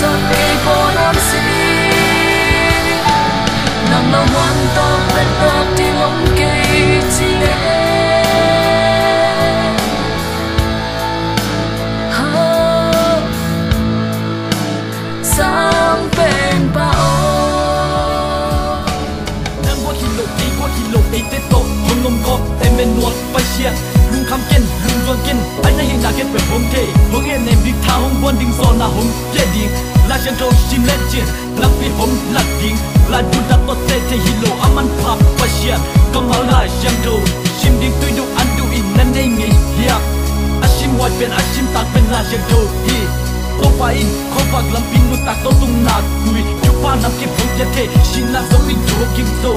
sot đi vô nam si nang lo hoàn to bên bờ đi lông cây chi lệ sang bên bao nang qua kilo ấy tết tổ hôn ngom co tem bên nuột bay xiên lung khăm kiên lung doan kiên anh ấy hiện đã kết về hôm kề hôm em việc thao hôm quan đình gió na hôm dễ đi là chân trâu chim lên chiến lắc vì hôm lắc điên là chúng ta tốt tết thì hilo aman pop bay xiên công máu là chân trâu chim điên tuy đủ ăn đủ in nên đây nghỉ hiệp ashim white bên ashim tạc bên là chân trâu hi không phải làm pin nút tạc tao tung nát cùi chụp pa nằm kịp phong chết thế xin là giống như chúa kim tô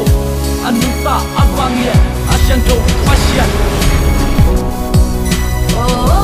anh nút ta áp vang nhẹ ashim trâu bay xiên oh